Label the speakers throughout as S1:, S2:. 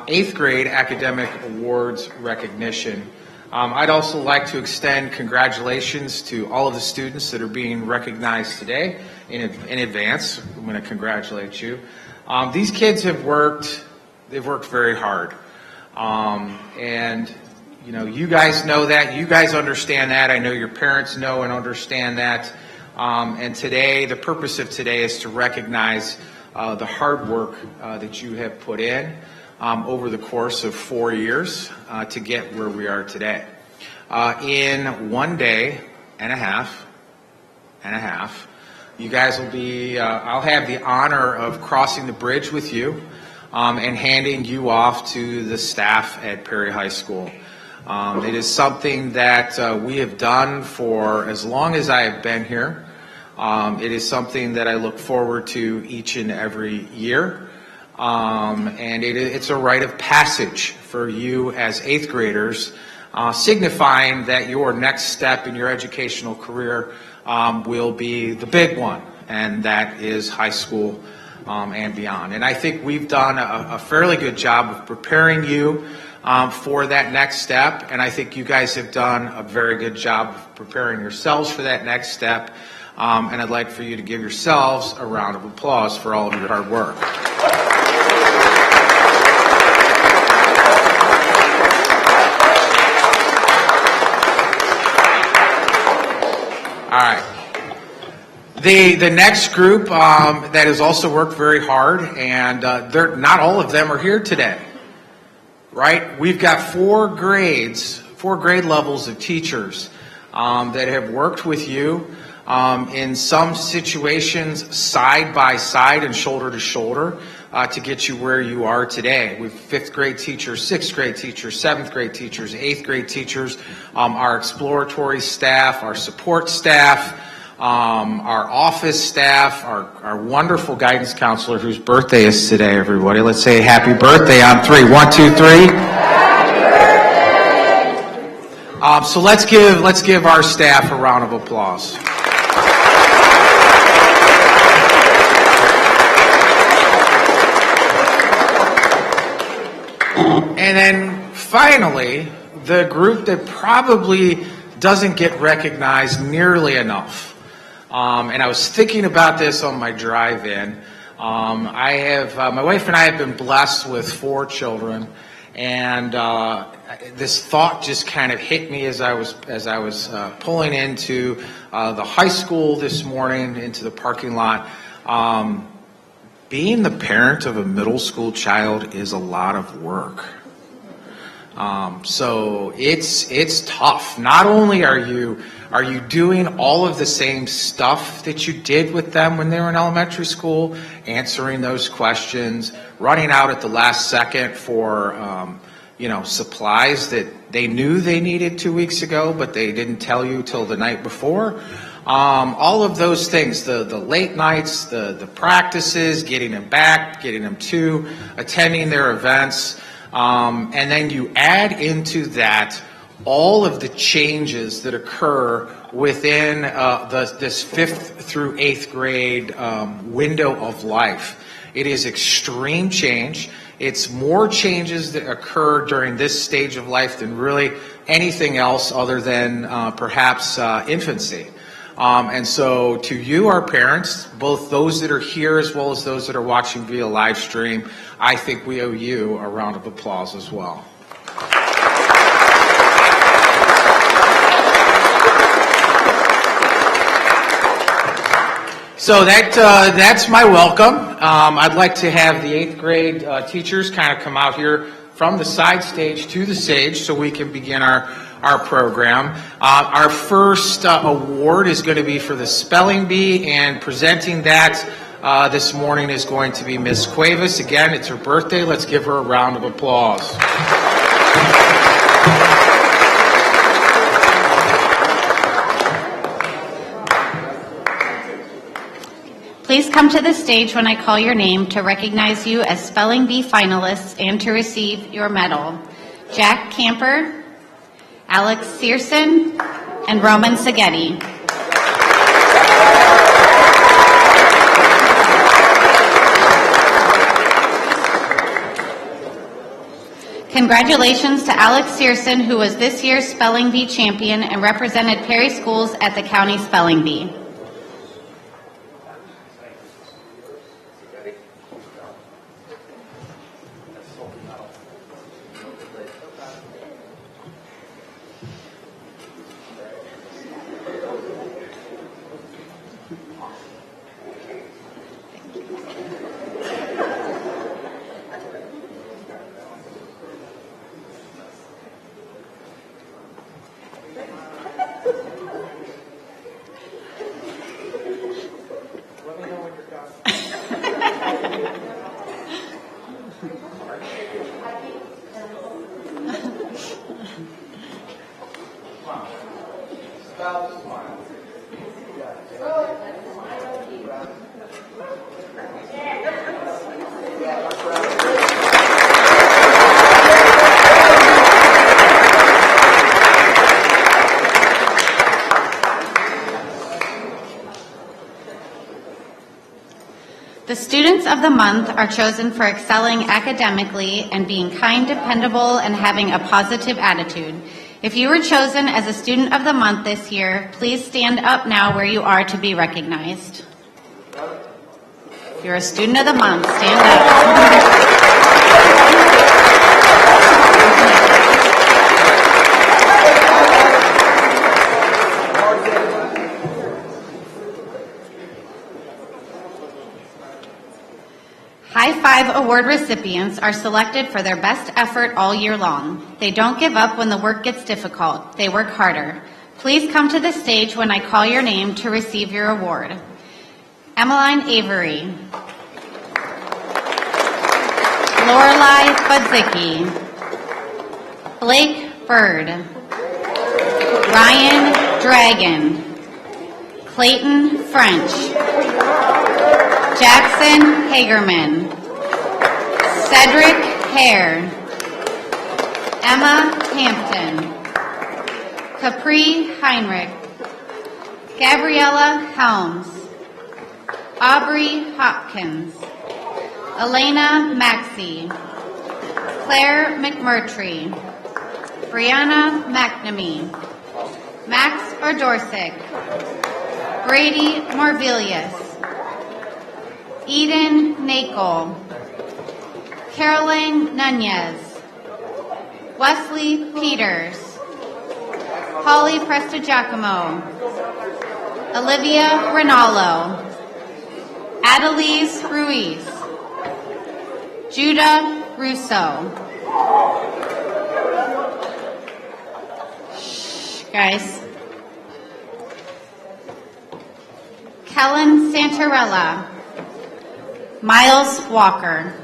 S1: Eighth grade academic awards recognition. I'd also like to extend congratulations to all of the students that are being recognized today in advance. I'm going to congratulate you. These kids have worked very hard. And you know, you guys know that, you guys understand that. I know your parents know and understand that. And today, the purpose of today is to recognize the hard work that you have put in over the course of 4 years to get where we are today. In 1 day and a half, you guys will be, I'll have the honor of crossing the bridge with you and handing you off to the staff at Perry High School. It is something that we have done for as long as I have been here. It is something that I look forward to each and every year. And it's a rite of passage for you as eighth graders, signifying that your next step in your educational career will be the big one, and that is high school and beyond. And I think we've done a fairly good job of preparing you for that next step, and I think you guys have done a very good job of preparing yourselves for that next step. And I'd like for you to give yourselves a round of applause for all of your hard work. All right. The next group that has also worked very hard, and not all of them are here today, right? We've got four grade levels of teachers that have worked with you in some situations side by side and shoulder to shoulder to get you where you are today. We've fifth grade teachers, sixth grade teachers, seventh grade teachers, eighth grade teachers, our exploratory staff, our support staff, our office staff, our wonderful guidance counselor whose birthday is today, everybody. Let's say happy birthday on 3. 1, 2, 3. So let's give our staff a round of applause. And then finally, the group that probably doesn't get recognized nearly enough. And I was thinking about this on my drive in. My wife and I have been blessed with 4 children, and this thought just kind of hit me as I was pulling into the high school this morning, into the parking lot. Being the parent of a middle school child is a lot of work. So it's tough. Not only are you doing all of the same stuff that you did with them when they were in elementary school, answering those questions, running out at the last second for supplies that they knew they needed 2 weeks ago, but they didn't tell you till the night before. All of those things, the late nights, the practices, getting them back, getting them to, attending their events. And then you add into that all of the changes that occur within this 5th through 8th grade window of life. It is extreme change. It's more changes that occur during this stage of life than really anything else other than perhaps infancy. And so to you, our parents, both those that are here as well as those that are watching via live stream, I think we owe you a round of applause as well. So that's my welcome. I'd like to have the 8th grade teachers kind of come out here from the side stage to the stage so we can begin our program. Our first award is going to be for the spelling bee, and presenting that this morning is going to be Miss Cuevas. Again, it's her birthday. Let's give her a round of applause.
S2: Please come to the stage when I call your name to recognize you as Spelling Bee finalists and to receive your medal. Jack Camper, Alex Searson, and Roman Seghetti. Congratulations to Alex Searson, who was this year's Spelling Bee champion and represented Perry Schools at the County Spelling Bee. The students of the month are chosen for excelling academically and being kind, dependable, and having a positive attitude. If you were chosen as a student of the month this year, please stand up now where you are to be recognized. If you're a student of the month, stand up. High Five Award recipients are selected for their best effort all year long. They don't give up when the work gets difficult. They work harder. Please come to the stage when I call your name to receive your award. Emmeline Avery. Lorelei Budzicki. Blake Bird. Ryan Dragon. Clayton French. Jackson Hagerman. Cedric Hare. Emma Hampton. Capri Heinrich. Gabriella Helms. Aubrey Hopkins. Elena Maxey. Claire McMurtry. Brianna McNamee. Max Ordorsic. Brady Morvilius. Eden Nakel. Caroline Nunez. Wesley Peters. Holly Prestigiacomo. Olivia Rinaldo. Adelise Ruiz. Judah Russo. Shh, guys. Kellen Santarella. Miles Walker.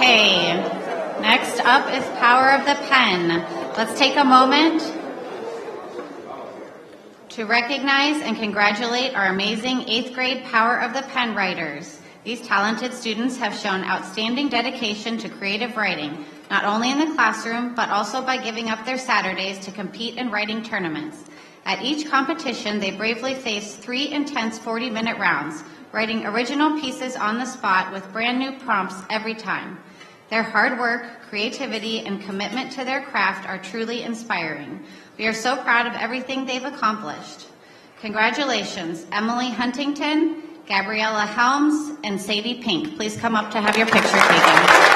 S2: Okay, next up is Power of the Pen. Let's take a moment to recognize and congratulate our amazing 8th grade Power of the Pen writers. These talented students have shown outstanding dedication to creative writing, not only in the classroom, but also by giving up their Saturdays to compete in writing tournaments. At each competition, they bravely face 3 intense 40-minute rounds, writing original pieces on the spot with brand new prompts every time. Their hard work, creativity, and commitment to their craft are truly inspiring. We are so proud of everything they've accomplished. Congratulations, Emily Huntington, Gabriella Helms, and Sadie Pink. Please come up to have your picture taken.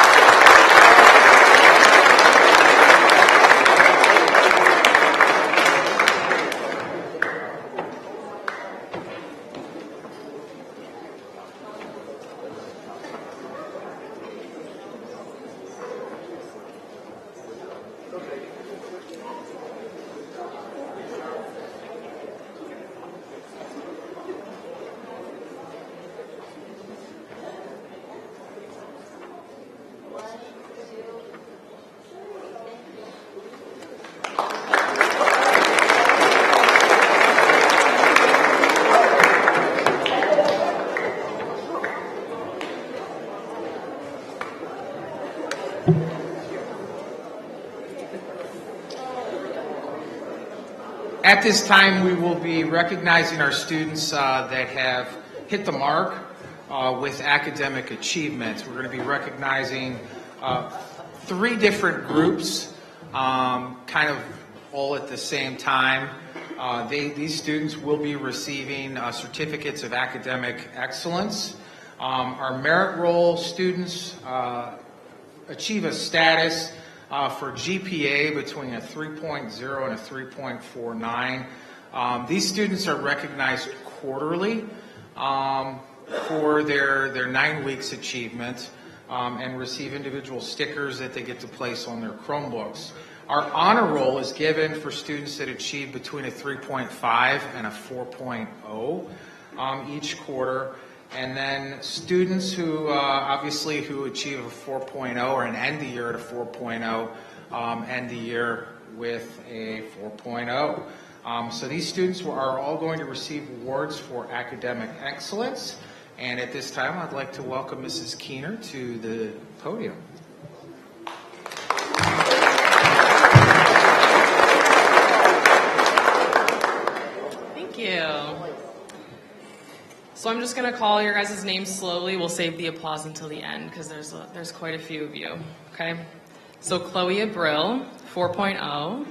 S1: At this time, we will be recognizing our students that have hit the mark with academic achievements. We're going to be recognizing 3 different groups, kind of all at the same time. These students will be receiving certificates of academic excellence. Our merit roll students achieve a status for GPA between a 3.0 and a 3.49. These students are recognized quarterly for their 9 weeks achievement and receive individual stickers that they get to place on their Chromebooks. Our honor roll is given for students that achieve between a 3.5 and a 4.0 each quarter. And then students who obviously who achieve a 4.0 or an end the year at a 4.0 end the year with a 4.0. So these students are all going to receive awards for academic excellence. And at this time, I'd like to welcome Mrs. Keener to the podium.
S3: Thank you. So I'm just going to call your guys' names slowly. We'll save the applause until the end because there's quite a few of you, okay? So Chloe Abrill, 4.0.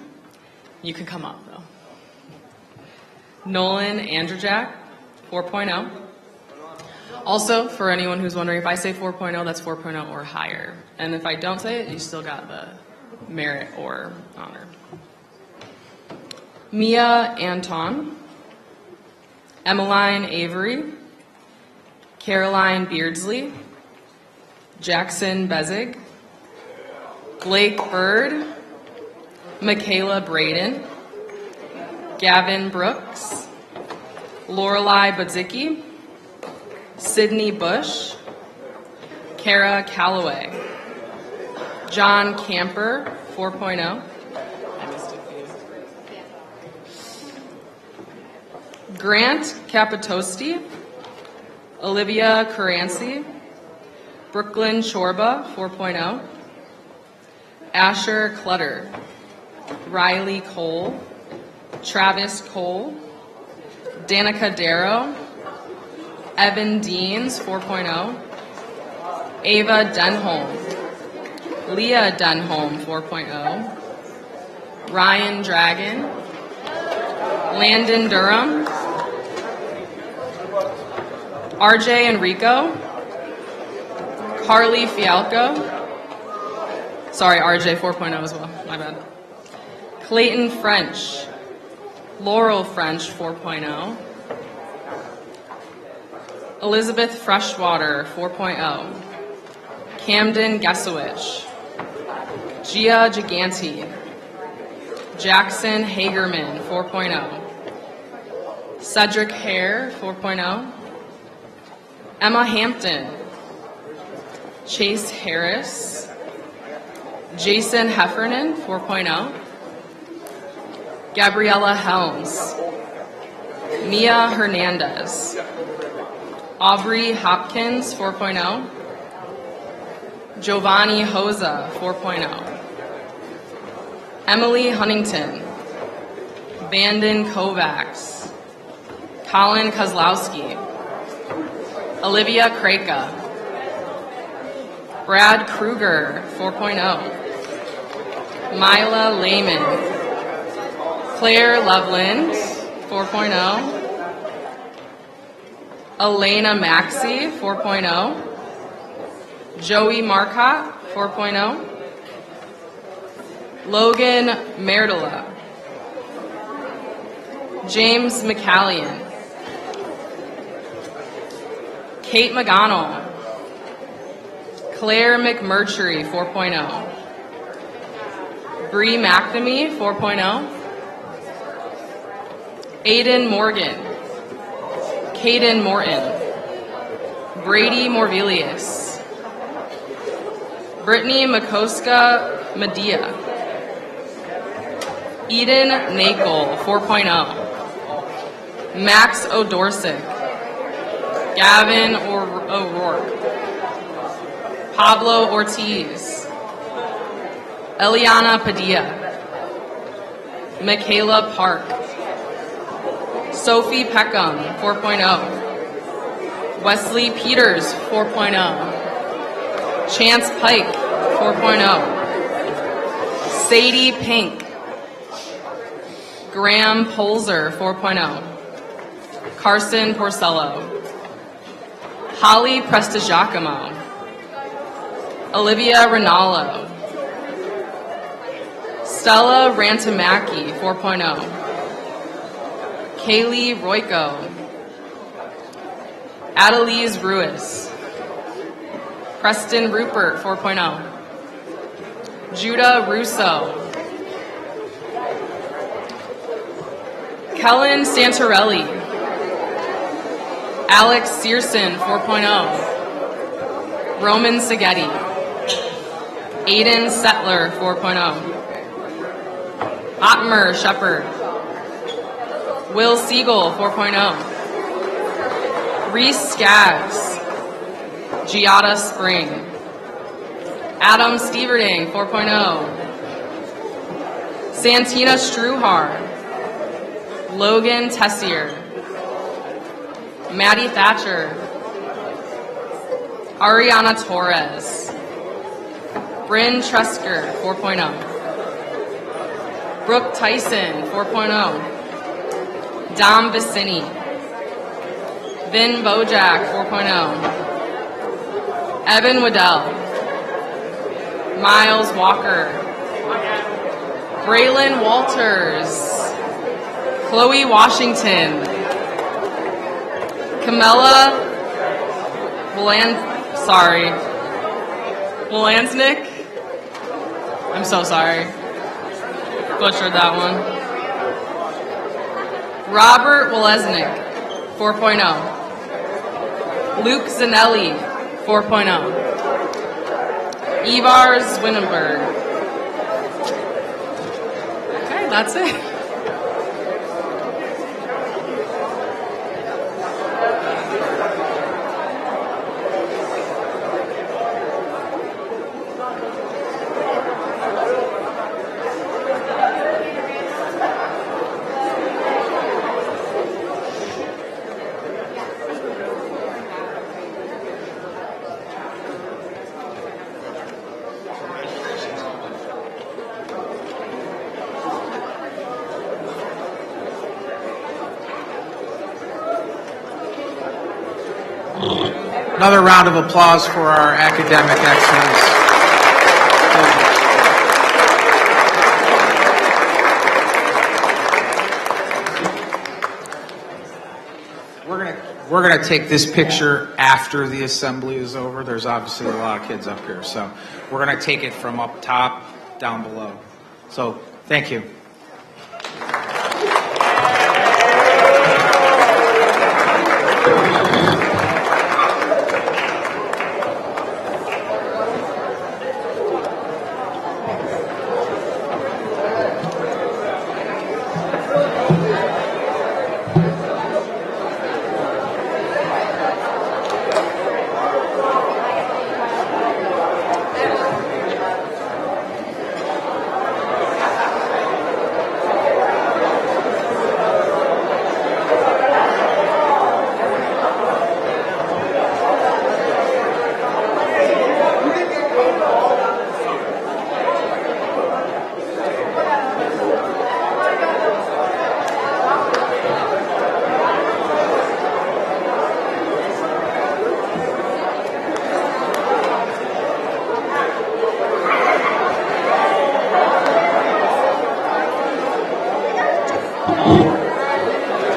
S3: You can come up, though. Nolan Andrzejak, 4.0. Also, for anyone who's wondering, if I say 4.0, that's 4.0 or higher. And if I don't say it, you still got the merit or honor. Mia Anton, Emmeline Avery, Caroline Beardsley, Jackson Bezig, Blake Bird, Michaela Braden, Gavin Brooks, Lorelei Budzicki, Sydney Bush, Kara Calloway, John Camper, 4.0. Grant Capitosti, Olivia Caranci, Brooklyn Chorba, 4.0. Asher Clutter, Riley Cole, Travis Cole, Danica Darrow, Evan Deans, 4.0. Ava Denholm, Leah Denholm, 4.0. Ryan Dragon, Landon Durham, RJ Enrico, Carly Fialco, sorry, RJ 4.0 as well, my bad. Clayton French, Laurel French 4.0, Elizabeth Freshwater 4.0, Camden Gesowich, Gia Giganti, Jackson Hagerman 4.0, Cedric Hare 4.0, Emma Hampton, Chase Harris. Jason Heffernan, 4.0. Gabriella Helms. Mia Hernandez. Aubrey Hopkins, 4.0. Giovanni Hoza, 4.0. Emily Huntington. Vanden Kovacs. Colin Kozlowski. Olivia Kraka. Brad Kruger, 4.0. Mila Lehman. Claire Loveland, 4.0. Elena Maxey, 4.0. Joey Marcotte, 4.0. Logan Merdela. James McCallion. Kate McGonnell. Claire McMurtry, 4.0. Bree McNamee, 4.0. Aiden Morgan. Caden Morton. Brady Morvelius. Brittany Makoska Medea. Eden Nakel, 4.0. Max O'Dorsick. Gavin O'Rourke. Pablo Ortiz. Eliana Padilla. Michaela Park. Sophie Peckham, 4.0. Wesley Peters, 4.0. Chance Pike, 4.0. Sadie Pink. Graham Polzer, 4.0. Carson Porcello. Holly Prestigiacomo. Olivia Rinaldo. Stella Rantamaki, 4.0. Kaylee Royko. Adelise Ruiz. Preston Rupert, 4.0. Judah Russo. Kellen Santarelli. Alex Searson, 4.0. Roman Seghetti. Aiden Settler, 4.0. Otmer Shepard. Will Siegel, 4.0. Reese Skaggs. Giada Spring. Adam Steverding, 4.0. Santina Struhar. Logan Tessier. Maddie Thatcher. Ariana Torres. Bryn Tresker, 4.0. Brooke Tyson, 4.0. Dom Vicini. Vin Bojack, 4.0. Evan Waddell. Miles Walker. Braylon Walters. Chloe Washington. Camilla Wolansnick. I'm so sorry. Butchered that one. Robert Wolesnick, 4.0. Luke Zanelli, 4.0. Ivar Zwinenberg. Okay, that's it.
S1: Another round of applause for our academic excellence. We're gonna take this picture after the assembly is over. There's obviously a lot of kids up here, so we're gonna take it from up top down below. So thank you.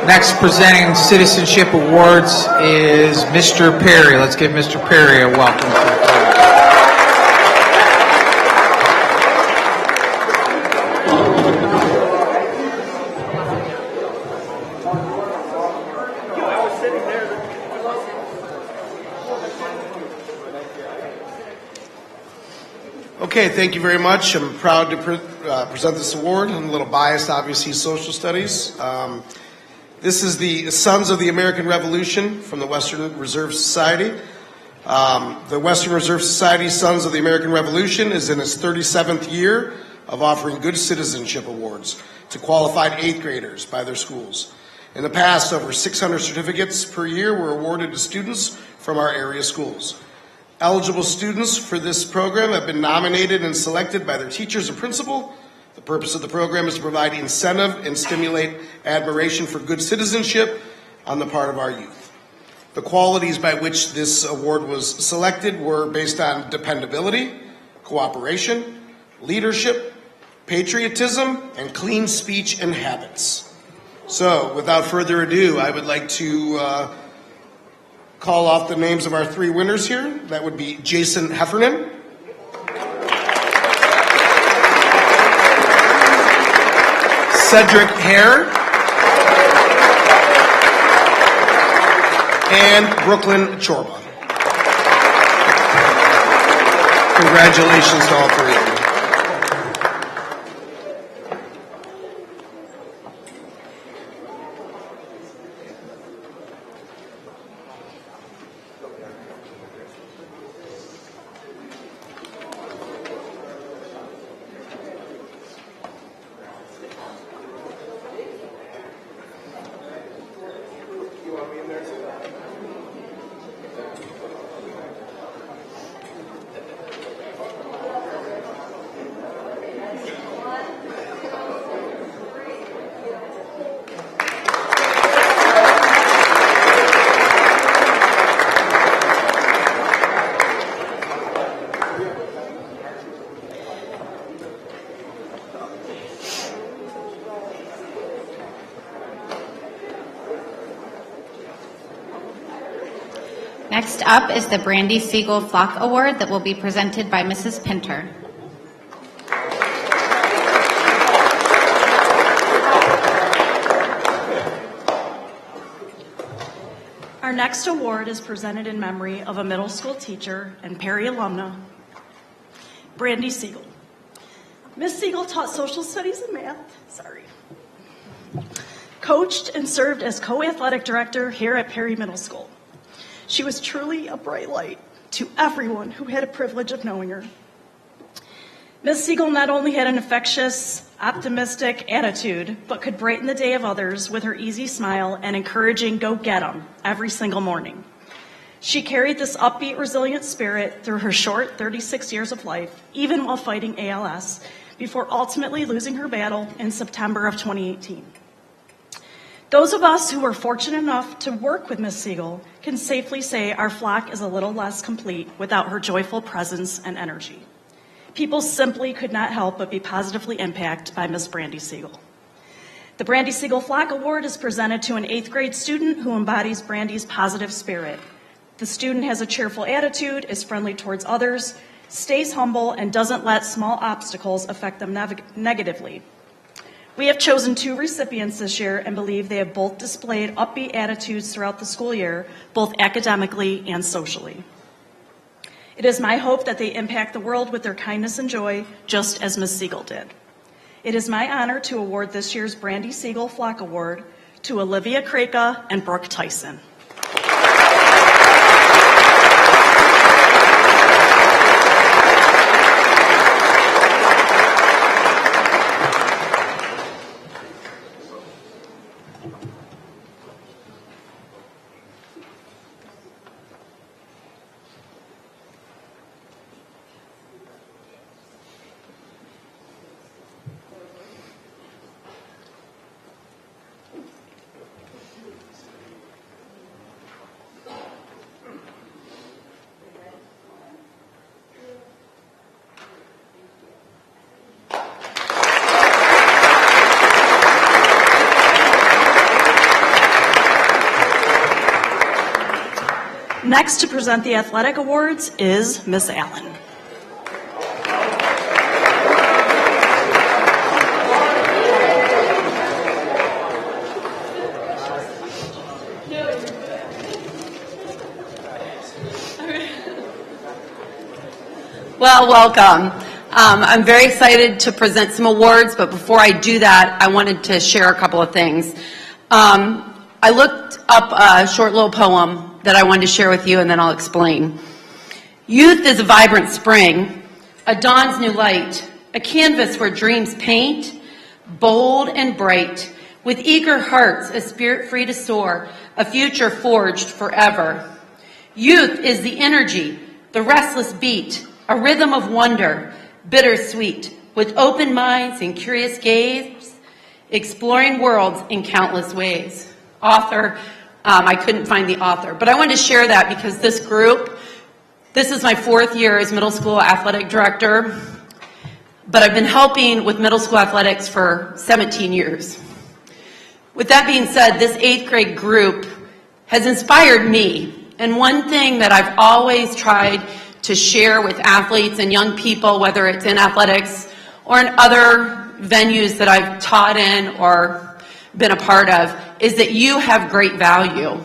S1: Next presenting citizenship awards is Mr. Perry. Let's give Mr. Perry a welcome to the podium.
S4: Okay, thank you very much. I'm proud to present this award. I'm a little biased, obviously, social studies. This is the Sons of the American Revolution from the Western Reserve Society. The Western Reserve Society Sons of the American Revolution is in its 37th year of offering good citizenship awards to qualified 8th graders by their schools. In the past, over 600 certificates per year were awarded to students from our area schools. Eligible students for this program have been nominated and selected by their teachers and principal. The purpose of the program is to provide incentive and stimulate admiration for good citizenship on the part of our youth. The qualities by which this award was selected were based on dependability, cooperation, leadership, patriotism, and clean speech and habits. So, without further ado, I would like to call off the names of our 3 winners here. That would be Jason Heffernan, Cedric Hare, and Brooklyn Chorba. Congratulations to all 3 of you.
S2: Next up is the Brandy Siegel Flock Award that will be presented by Mrs. Pinter.
S5: Our next award is presented in memory of a middle school teacher and Perry alumna, Brandy Siegel. Miss Siegel taught social studies and math, coached and served as co-athletic director here at Perry Middle School. She was truly a bright light to everyone who had a privilege of knowing her. Ms. Siegel not only had an infectious, optimistic attitude, but could brighten the day of others with her easy smile and encouraging go get 'em every single morning. She carried this upbeat, resilient spirit through her short 36 years of life, even while fighting ALS, before ultimately losing her battle in September of 2018. Those of us who were fortunate enough to work with Ms. Siegel can safely say our flock is a little less complete without her joyful presence and energy. People simply could not help but be positively impacted by Ms. Brandy Siegel. The Brandy Siegel Flock Award is presented to an 8th grade student who embodies Brandy's positive spirit. The student has a cheerful attitude, is friendly towards others, stays humble, and doesn't let small obstacles affect them negatively. We have chosen 2 recipients this year and believe they have both displayed upbeat attitudes throughout the school year, both academically and socially. It is my hope that they impact the world with their kindness and joy, just as Ms. Siegel did. It is my honor to award this year's Brandy Siegel Flock Award to Olivia Kraka and Brooke Tyson. Next to present the athletic awards is Miss Allen.
S6: Well, welcome. I'm very excited to present some awards, but before I do that, I wanted to share a couple of things. I looked up a short little poem that I wanted to share with you, and then I'll explain. Youth is a vibrant spring, a dawn's new light, a canvas where dreams paint, bold and bright, with eager hearts, a spirit free to soar, a future forged forever. Youth is the energy, the restless beat, a rhythm of wonder, bittersweet, with open minds and curious gaze, exploring worlds in countless ways. Author, I couldn't find the author, but I wanted to share that because this group, this is my 4th year as middle school athletic director, but I've been helping with middle school athletics for 17 years. With that being said, this 8th grade group has inspired me, and one thing that I've always tried to share with athletes and young people, whether it's in athletics or in other venues that I've taught in or been a part of, is that you have great value.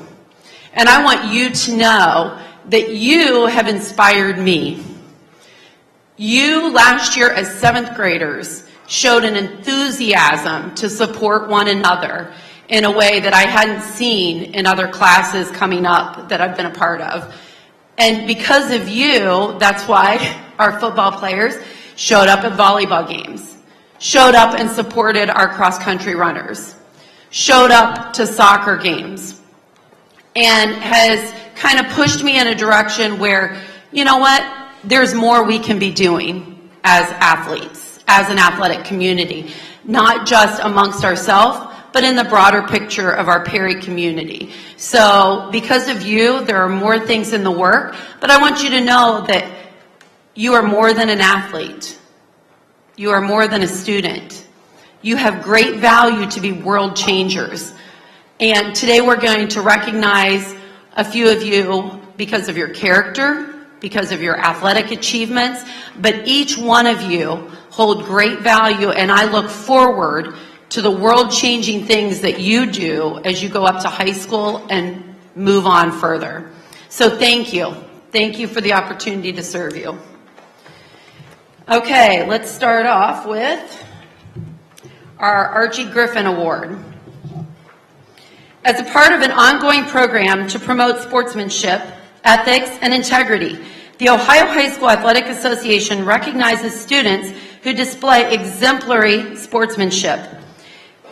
S6: And I want you to know that you have inspired me. You, last year as 7th graders, showed an enthusiasm to support one another in a way that I hadn't seen in other classes coming up that I've been a part of. And because of you, that's why our football players showed up at volleyball games, showed up and supported our cross-country runners, showed up to soccer games, and has kind of pushed me in a direction where, you know what, there's more we can be doing as athletes, as an athletic community, not just amongst ourselves, but in the broader picture of our Perry community. So because of you, there are more things in the work, but I want you to know that you are more than an athlete. You are more than a student. You have great value to be world changers. And today we're going to recognize a few of you because of your character, because of your athletic achievements, but each one of you hold great value, and I look forward to the world-changing things that you do as you go up to high school and move on further. So thank you. Thank you for the opportunity to serve you. Okay, let's start off with our Archie Griffin Award. As a part of an ongoing program to promote sportsmanship, ethics, and integrity, the Ohio High School Athletic Association recognizes students who display exemplary sportsmanship.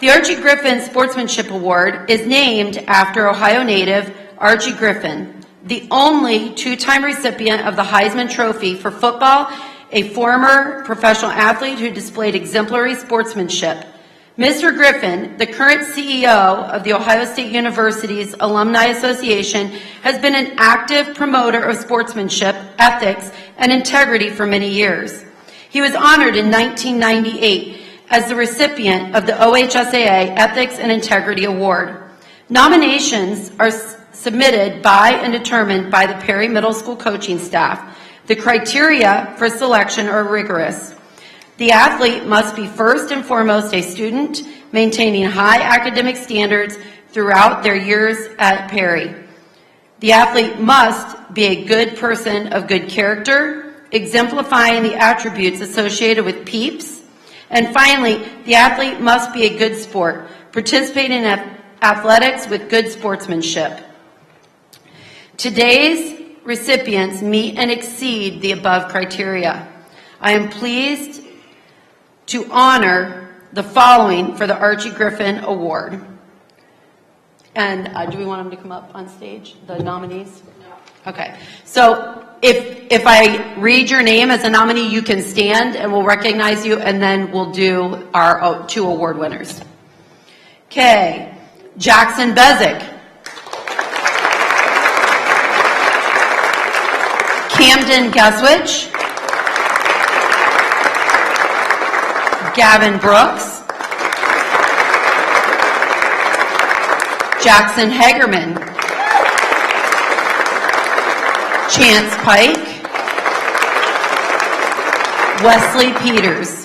S6: The Archie Griffin Sportsmanship Award is named after Ohio native Archie Griffin, the only 2-time recipient of the Heisman Trophy for football, a former professional athlete who displayed exemplary sportsmanship. Mr. Griffin, the current CEO of The Ohio State University's Alumni Association, has been an active promoter of sportsmanship, ethics, and integrity for many years. He was honored in 1998 as the recipient of the OHSAA Ethics and Integrity Award. Nominations are submitted by and determined by the Perry Middle School coaching staff. The criteria for selection are rigorous. The athlete must be first and foremost a student, maintaining high academic standards throughout their years at Perry. The athlete must be a good person of good character, exemplifying the attributes associated with PEEPS. And finally, the athlete must be a good sport, participating in athletics with good sportsmanship. Today's recipients meet and exceed the above criteria. I am pleased to honor the following for the Archie Griffin Award. And do we want them to come up on stage, the nominees? Okay. So if I read your name as a nominee, you can stand and we'll recognize you, and then we'll do our 2 award winners. Okay. Jackson Bezick. Camden Geswich. Gavin Brooks. Jackson Hagerman. Chance Pike, Wesley Peters,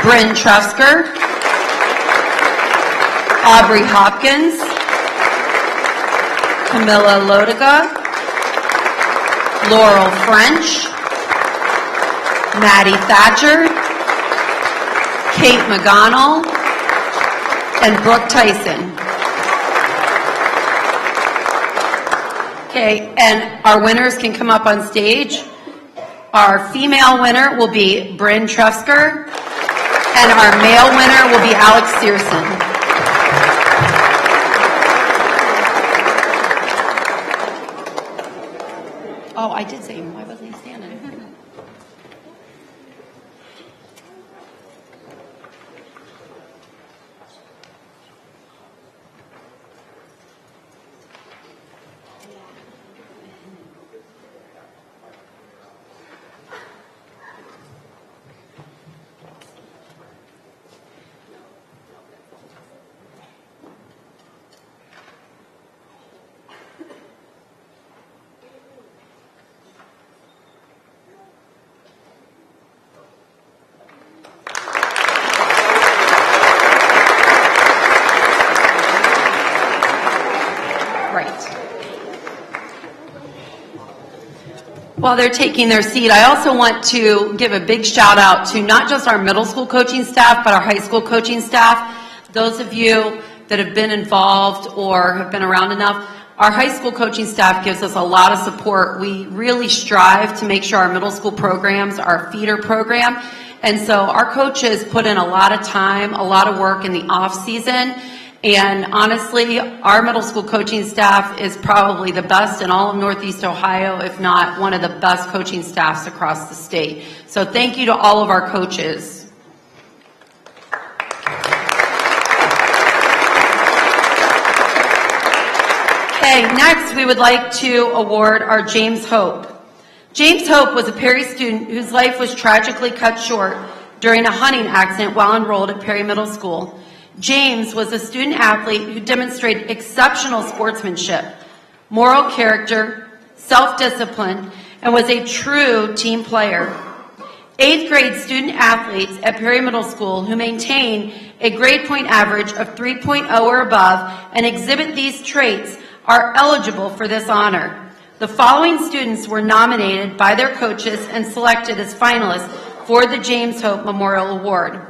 S6: Bryn Trusker, Aubrey Hopkins, Camilla Lodiga, Laurel French, Maddie Thatcher, Kate McGonnell, and Brooke Tyson. Okay, and our winners can come up on stage. Our female winner will be Bryn Trusker, and our male winner will be Alex Searson. Oh, I did say him. Why wasn't he standing? While they're taking their seat, I also want to give a big shout out to not just our middle school coaching staff, but our high school coaching staff. Those of you that have been involved or have been around enough, our high school coaching staff gives us a lot of support. We really strive to make sure our middle school programs are a feeder program. And so our coaches put in a lot of time, a lot of work in the off season. And honestly, our middle school coaching staff is probably the best in all of Northeast Ohio, if not one of the best coaching staffs across the state. So thank you to all of our coaches. Okay, next we would like to award our James Hope. James Hope was a Perry student whose life was tragically cut short during a hunting accident while enrolled at Perry Middle School. James was a student athlete who demonstrated exceptional sportsmanship, moral character, self-discipline, and was a true team player. 8th grade student athletes at Perry Middle School who maintain a grade point average of 3.0 or above and exhibit these traits are eligible for this honor. The following students were nominated by their coaches and selected as finalists for the James Hope Memorial Award.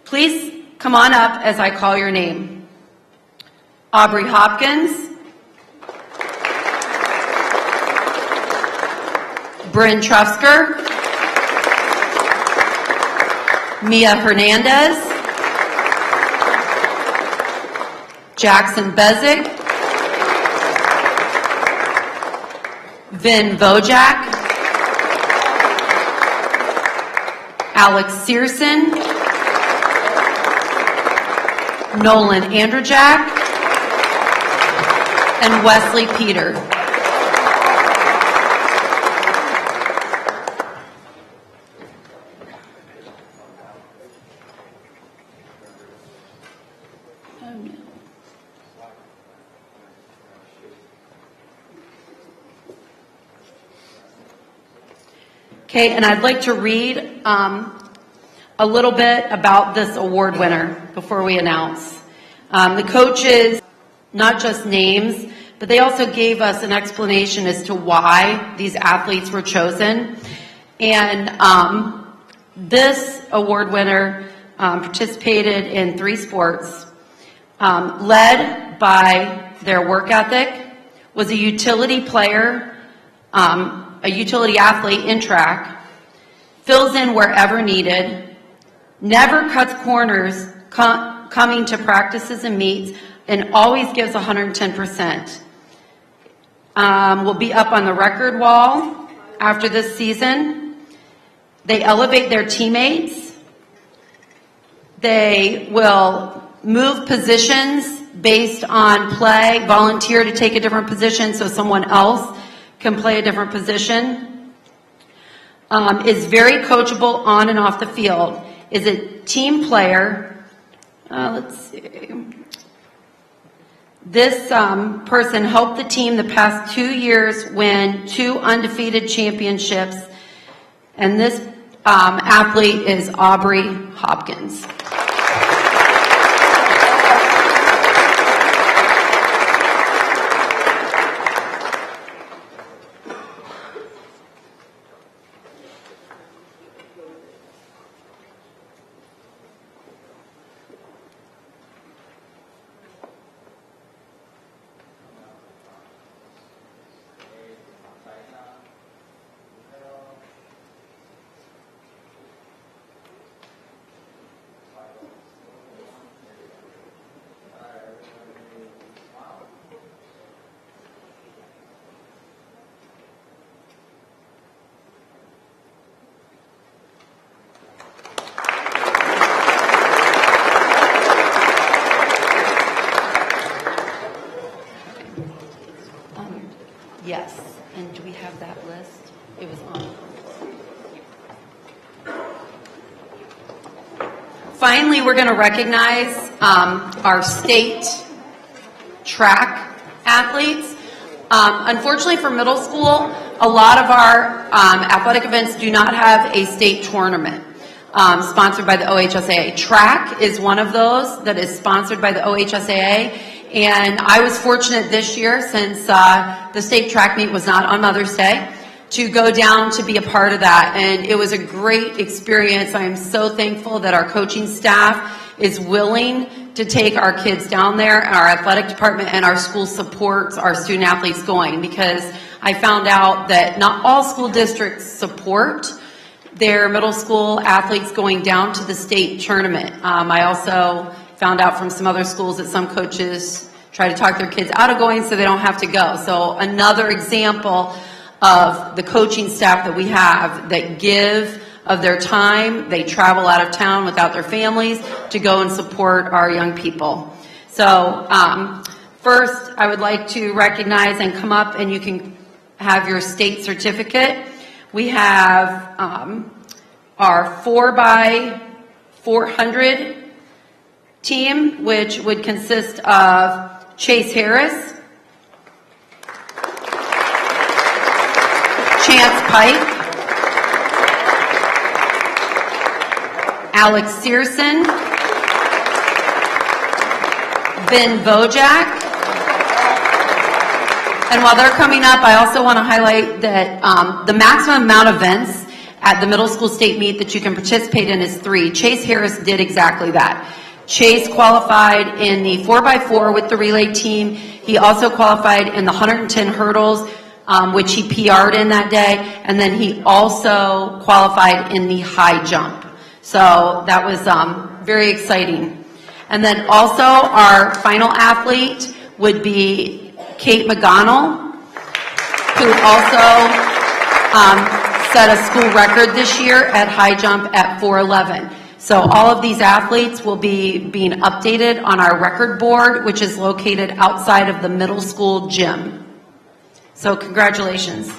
S6: Please come on up as I call your name. Aubrey Hopkins, Bryn Trusker, Mia Hernandez, Jackson Bezic, Vin Vojak, Alex Searson, Nolan Andrejak, and Wesley Peter. Okay, and I'd like to read a little bit about this award winner before we announce. The coaches, not just names, but they also gave us an explanation as to why these athletes were chosen. And this award winner participated in 3 sports, led by their work ethic, was a utility player, a utility athlete in track, fills in wherever needed, never cuts corners coming to practices and meets, and always gives 110%. Will be up on the record wall after this season. They elevate their teammates. They will move positions based on play, volunteer to take a different position so someone else can play a different position. Is very coachable on and off the field. Is a team player. Let's see. This person helped the team the past 2 years win 2 undefeated championships, and this athlete is Aubrey Hopkins. Yes, and do we have that list? It was on. Finally, we're going to recognize our state track athletes. Unfortunately for middle school, a lot of our athletic events do not have a state tournament sponsored by the OHSAA. Track is one of those that is sponsored by the OHSAA. And I was fortunate this year, since the state track meet was not on Mother's Day, to go down to be a part of that. And it was a great experience. I am so thankful that our coaching staff is willing to take our kids down there, and our athletic department and our school supports our student athletes going, because I found out that not all school districts support their middle school athletes going down to the state tournament. I also found out from some other schools that some coaches try to talk their kids out of going so they don't have to go. So another example of the coaching staff that we have that give of their time. They travel out of town without their families to go and support our young people. So first, I would like to recognize and come up, and you can have your state certificate. We have our 4x400 team, which would consist of Chase Harris, Chance Pike, Alex Searson, Ben Vojak. And while they're coming up, I also want to highlight that the maximum amount of events at the middle school state meet that you can participate in is 3. Chase Harris did exactly that. Chase qualified in the 4x4 with the relay team. He also qualified in the 110 hurdles, which he PR'd in that day. And then he also qualified in the high jump. So that was very exciting. And then also our final athlete would be Kate McGonnell, who also set a school record this year at high jump at 4:11. So all of these athletes will be being updated on our record board, which is located outside of the middle school gym. So congratulations.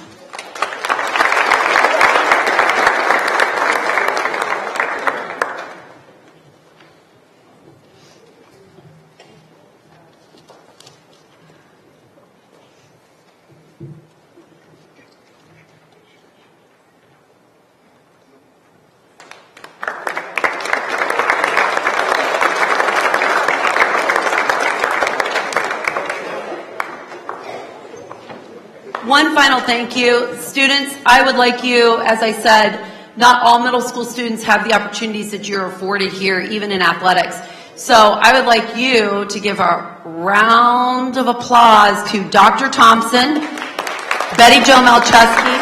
S6: One final thank you. Students, I would like you, as I said, not all middle school students have the opportunities that you're afforded here, even in athletics. So I would like you to give a round of applause to Dr. Thompson, Betty Jo Malcheski,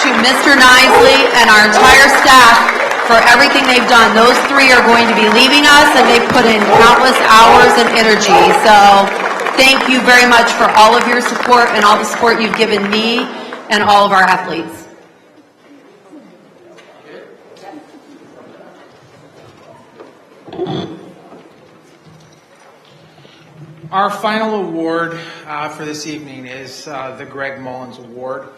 S6: to Mr. Nisley, and our entire staff for everything they've done. Those 3 are going to be leaving us, and they've put in countless hours and energy. So thank you very much for all of your support and all the support you've given me and all of our athletes.
S1: Our final award for this evening is the Greg Mullins Award.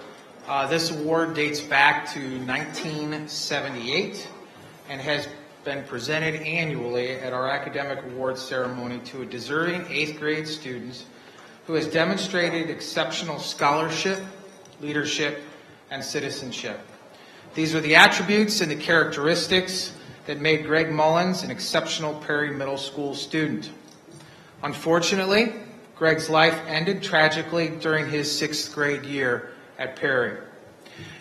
S1: This award dates back to 1978 and has been presented annually at our academic awards ceremony to a deserving 8th grade student who has demonstrated exceptional scholarship, leadership, and citizenship. These are the attributes and the characteristics that made Greg Mullins an exceptional Perry Middle School student. Unfortunately, Greg's life ended tragically during his 6th grade year at Perry.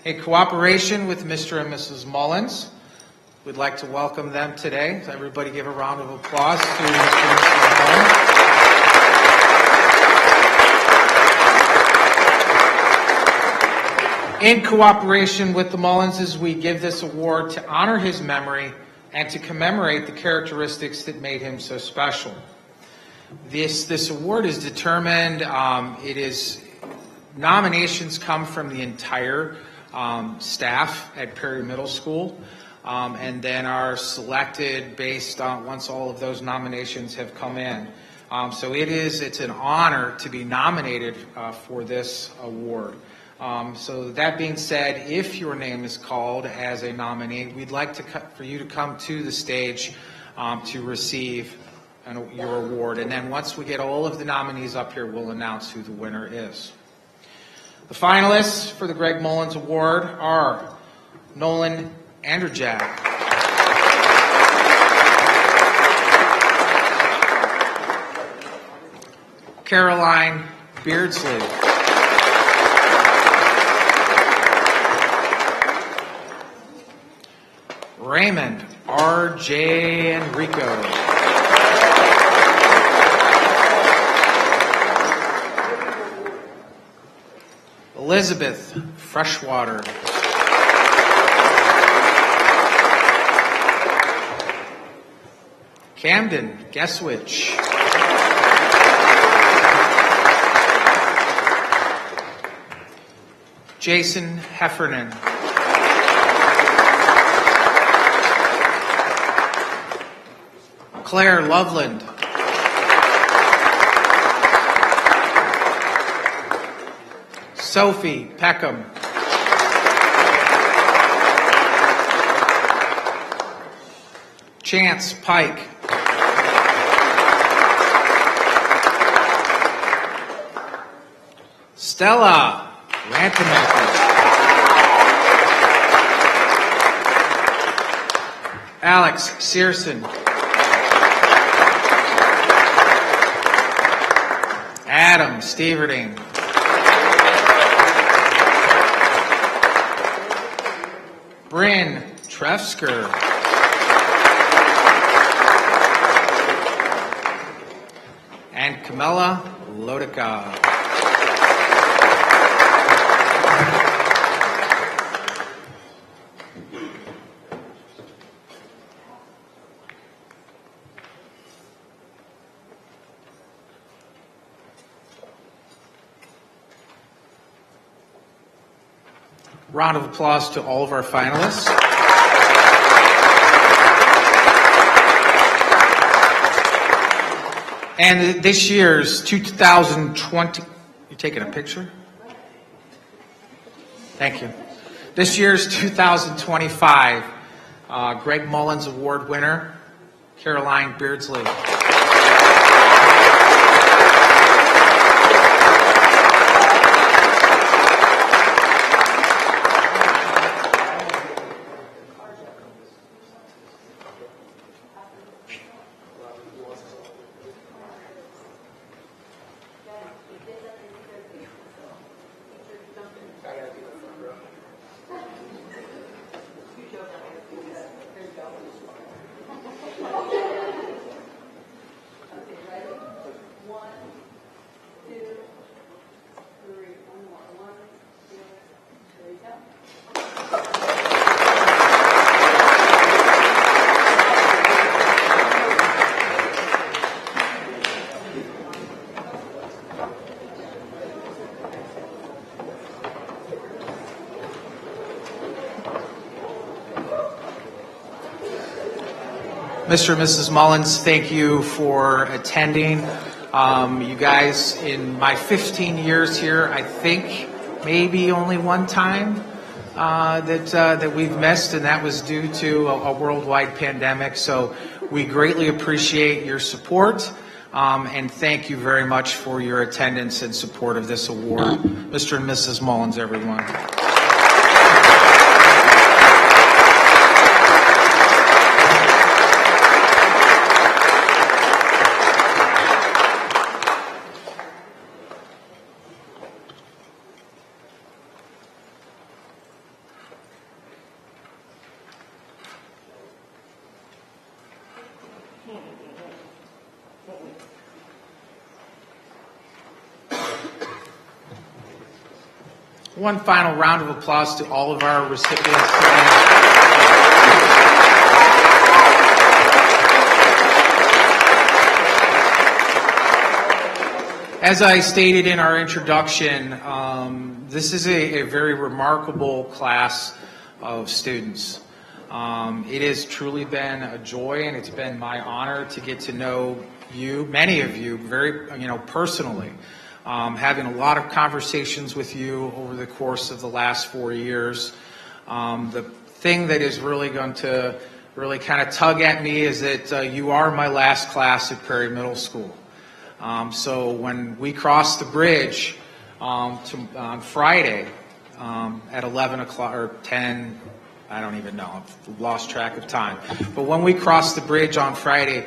S1: In cooperation with Mr. and Mrs. Mullins, we'd like to welcome them today. So everybody give a round of applause to Mr. and Mrs. Mullins. In cooperation with the Mullinses, we give this award to honor his memory and to commemorate the characteristics that made him so special. This award is determined, nominations come from the entire staff at Perry Middle School, and then are selected based on once all of those nominations have come in. So it's an honor to be nominated for this award. So that being said, if your name is called as a nominee, we'd like for you to come to the stage to receive your award. And then once we get all of the nominees up here, we'll announce who the winner is. The finalists for the Greg Mullins Award are Nolan Anderjak, Caroline Beardsley, Raymond R.J. Enrico, Elizabeth Freshwater, Camden Guesswich, Jason Heffernan, Claire Loveland, Sophie Peckham, Chance Pike, Stella Rantamaker, Alex Searson, Adam Steverding, Bryn Trefsker, and Camilla Lodica. Round of applause to all of our finalists. And this year's 2020, you taking a picture? Thank you. This year's 2025 Greg Mullins Award winner, Caroline Beardsley. Mr. and Mrs. Mullins, thank you for attending. You guys, in my 15 years here, I think maybe only one time that we've missed, and that was due to a worldwide pandemic. So we greatly appreciate your support, and thank you very much for your attendance and support of this award. Mr. and Mrs. Mullins, everyone. One final round of applause to all of our recipients today. As I stated in our introduction, this is a very remarkable class of students. It has truly been a joy, and it's been my honor to get to know you, many of you, very, personally. Having a lot of conversations with you over the course of the last 4 years. The thing that is really going to really kind of tug at me is that you are my last class at Perry Middle School. So when we cross the bridge on Friday at 11 o'clock or 10, I don't even know, I've lost track of time. But when we cross the bridge on Friday,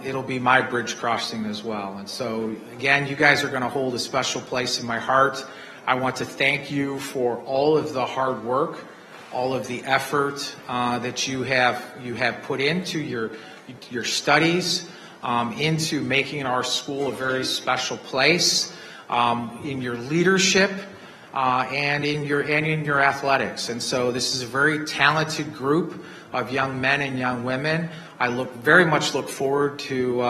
S1: it'll be my bridge crossing as well. And so, again, you guys are going to hold a special place in my heart. I want to thank you for all of the hard work, all of the effort that you have put into your studies, into making our school a very special place, in your leadership, and in your athletics. And so this is a very talented group of young men and young women. I very much look forward to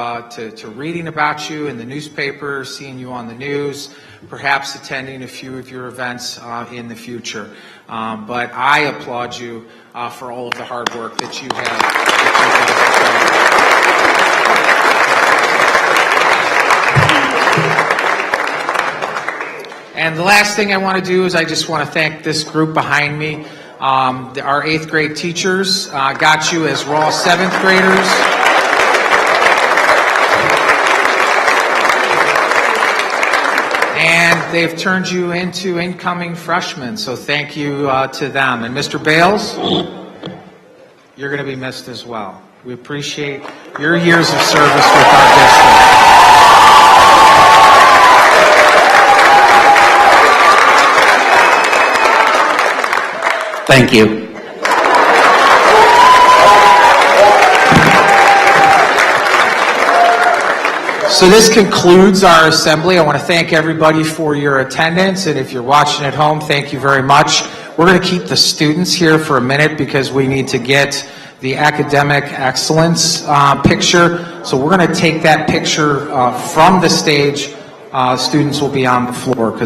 S1: reading about you in the newspaper, seeing you on the news, perhaps attending a few of your events in the future. But I applaud you for all of the hard work that you have. And the last thing I want to do is I just want to thank this group behind me. Our 8th grade teachers got you as raw 7th graders. And they've turned you into incoming freshmen, so thank you to them. And Mr. Bales, you're going to be missed as well. We appreciate your years of service with our district.
S7: Thank you.
S1: So this concludes our assembly. I want to thank everybody for your attendance, and if you're watching at home, thank you very much. We're going to keep the students here for a minute because we need to get the academic excellence picture. So we're going to take that picture from the stage. Students will be on the floor.